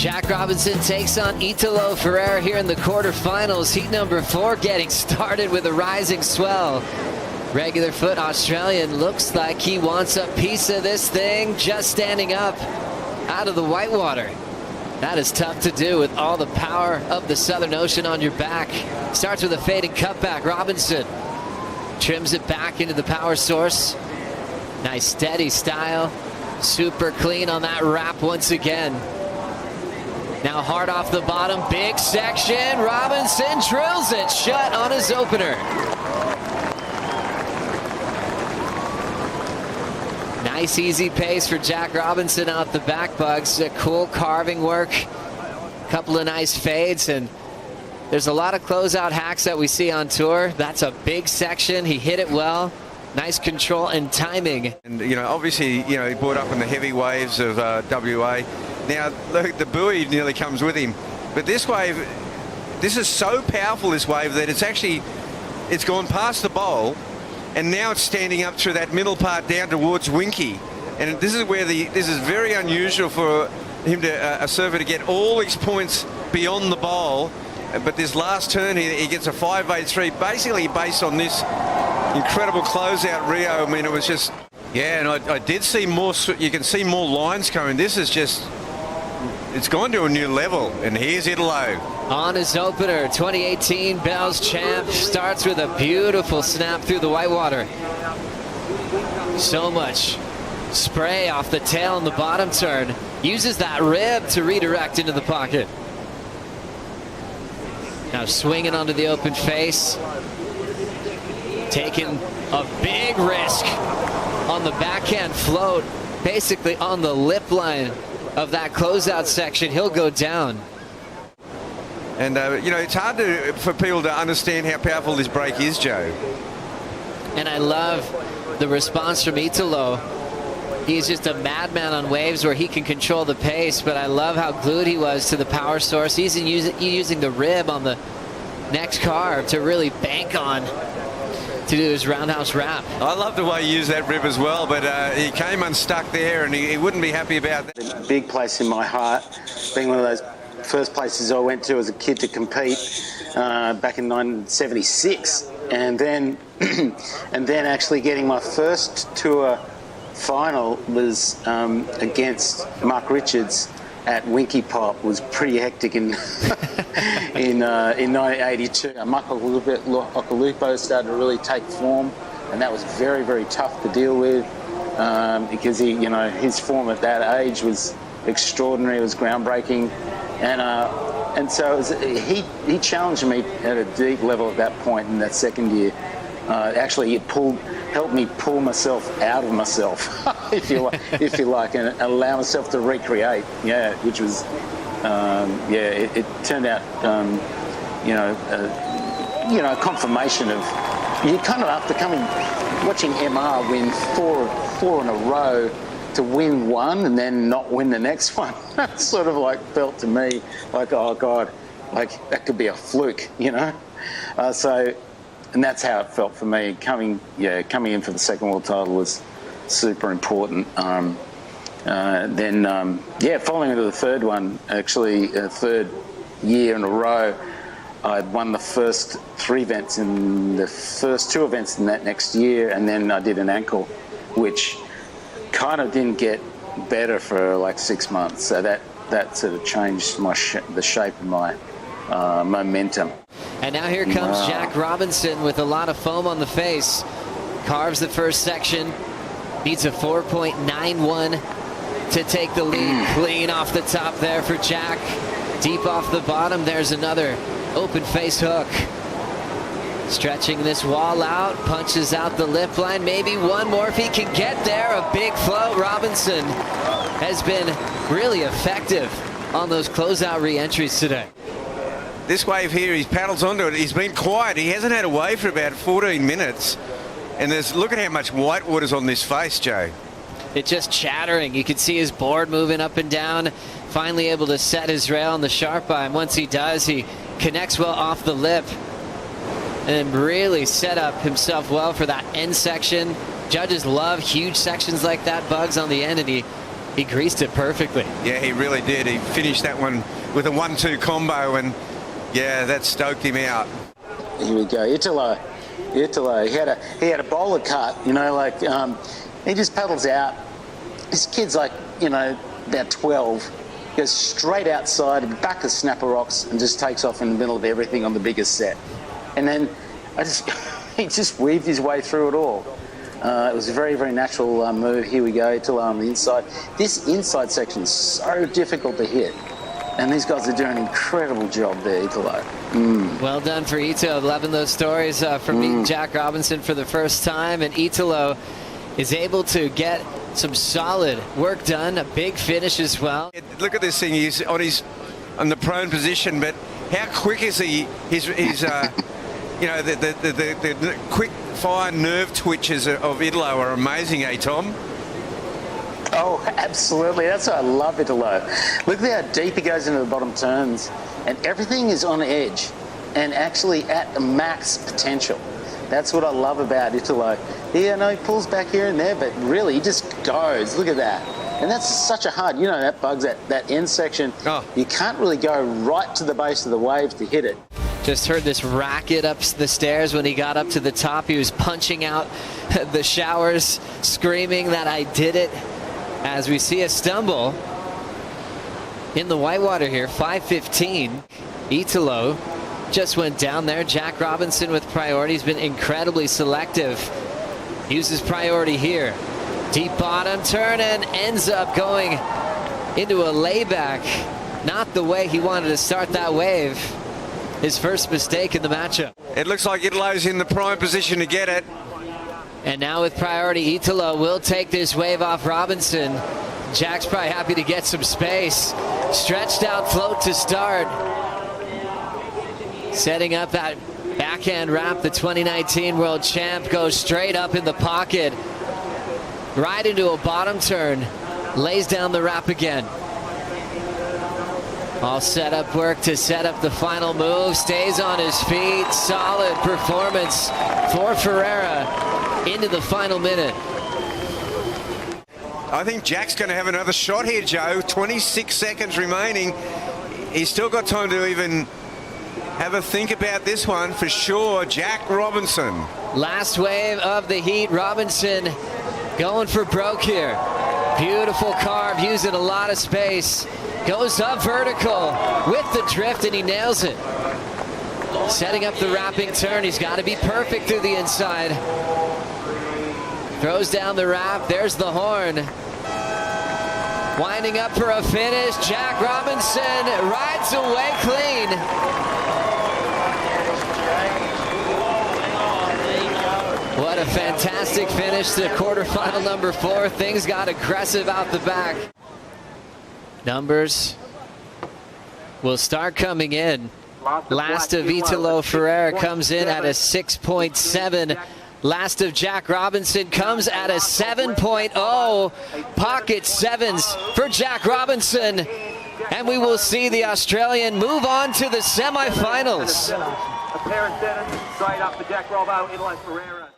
Jack Robinson takes on Italo Ferreira here in the quarterfinals. Heat number 4 getting started with a rising swell. Regular foot Australian looks like he wants a piece of this thing, just standing up out of the whitewater. That is tough to do with all the power of the Southern Ocean on your back. Starts with a fading cutback. Robinson trims it back into the power source. Nice steady style. Super clean on that wrap once again. Now hard off the bottom, big section. Robinson drills it shut on his opener. Nice easy pace for Jack Robinson out the back, Bugs. A cool carving work. Couple of nice fades, and there's a lot of closeout hacks that we see on tour. That's a big section. He hit it well. Nice control and timing. And, obviously, he brought up in the heavy waves of WA. Now, look, the buoy nearly comes with him. But this wave, this is so powerful, this wave, that it's gone past the bowl, and now it's standing up through that middle part down towards Winky. And this is where this is very unusual for him to, a surfer to get all his points beyond the bowl. But this last turn, he gets a 5.83, basically based on this incredible closeout Rio. I mean, it was just, yeah, and I did see more, you can see more lines coming. This is just, it's gone to a new level, and here's Italo. On his opener, 2018 Bell's champ, starts with a beautiful snap through the whitewater. So much spray off the tail in the bottom turn. Uses that rib to redirect into the pocket. Now swinging onto the open face. Taking a big risk on the backhand float, basically on the lip line of that closeout section. He'll go down. And, it's hard for people to understand how powerful this break is, Joe. And I love the response from Italo. He's just a madman on waves where he can control the pace, but I love how glued he was to the power source. He's using the rib on the next carve to really bank on to do his roundhouse wrap. I love the way he used that rib as well, but he came unstuck there, and he wouldn't be happy about that. A big place in my heart, being one of those first places I went to as a kid to compete back in 1976, and then actually getting my first tour final was against Mark Richards at Winky Pop. Was pretty hectic in in 1982. Mark Occhilupo started to really take form, and that was very, very tough to deal with because his form at that age was extraordinary. It was groundbreaking, and so it was, he challenged me at a deep level at that point in that second year. Actually, it helped me pull myself out of myself, if you like, and allow myself to recreate. Yeah, which was, it turned out, a confirmation of you kind of after watching MR win four in a row to win one and then not win the next one. That sort of like felt to me like, oh God, like that could be a fluke, And that's how it felt for me. Coming in for the second world title was super important. Following into the third one, actually, third year in a row, I'd won the first 3 events in the first 2 events in that next year, and then I did an ankle, which kind of didn't get better for like 6 months. So that sort of changed the shape of my momentum. And now here comes Jack Robinson with a lot of foam on the face. Carves the first section. Needs a 4.91 to take the lead. Clean off the top there for Jack. Deep off the bottom, there's another open face hook. Stretching this wall out, punches out the lip line. Maybe one more if he can get there. A big float. Robinson has been really effective on those closeout re-entries today. This wave here, he paddles onto it. He's been quiet. He hasn't had a wave for about 14 minutes. And look at how much white water's on this face, Joe. It's just chattering. You can see his board moving up and down. Finally able to set his rail on the sharp eye. And once he does, he connects well off the lip. And really set up himself well for that end section. Judges love huge sections like that, Bugs, on the end. And he He greased it perfectly. Yeah, he really did. He finished that one with a 1-2 combo, and yeah, that stoked him out. Here we go, Italo. He had a bowler cut, you know, like he just paddles out. This kid's like, you know, about 12. Goes straight outside, back of Snapper Rocks, and just takes off in the middle of everything on the biggest set. And then he just weaved his way through it all. It was a very, very natural move. Here we go, Italo on the inside. This inside section is so difficult to hit. And these guys are doing an incredible job there, Italo. Well done for Ito. Loving those stories from meeting Jack Robinson for the first time. And Italo is able to get some solid work done. A big finish as well. Look at this thing. He's on the prone position, but how quick is he? His you know, the quick fire nerve twitches of Italo are amazing, eh, Tom? Oh, absolutely. That's why I love Italo. Look at how deep he goes into the bottom turns, and everything is on edge and actually at the max potential. That's what I love about Italo. Yeah, no, he pulls back here and there, but really he just goes. Look at that. And that's such a hard, you know, that bugs that end section. Oh. You can't really go right to the base of the wave to hit it. Just heard this racket up the stairs when he got up to the top. He was punching out the showers, screaming that I did it. As we see a stumble in the whitewater here, 5:15. Italo just went down there. Jack Robinson with priority. He's been incredibly selective. Uses priority here. Deep bottom turn and ends up going into a layback. Not the way he wanted to start that wave. His first mistake in the matchup. It looks like Italo's in the prime position to get it. And now with priority, Italo will take this wave off Robinson. Jack's probably happy to get some space. Stretched out float to start. Setting up that backhand wrap. The 2019 world champ goes straight up in the pocket. Right into a bottom turn. Lays down the wrap again. All set up work to set up the final move. Stays on his feet. Solid performance for Ferreira into the final minute. I think Jack's going to have another shot here, Joe. 26 seconds remaining. He's still got time to even have a think about this one for sure. Jack Robinson. Last wave of the heat. Robinson going for broke here. Beautiful carve, using a lot of space. Goes up vertical with the drift, and he nails it. Setting up the wrapping turn. He's got to be perfect through the inside. Throws down the wrap. There's the horn. Winding up for a finish. Jack Robinson rides away clean. What a fantastic finish to quarterfinal number 4. Things got aggressive out the back. Numbers will start coming in. Last of Italo Ferreira comes in at a 6.7. Last of Jack Robinson comes at a 7.0. Pocket sevens for Jack Robinson. And we will see the Australian move on to the semifinals. A pair of sevens, straight up for Jack Robbo, Italo Ferreira.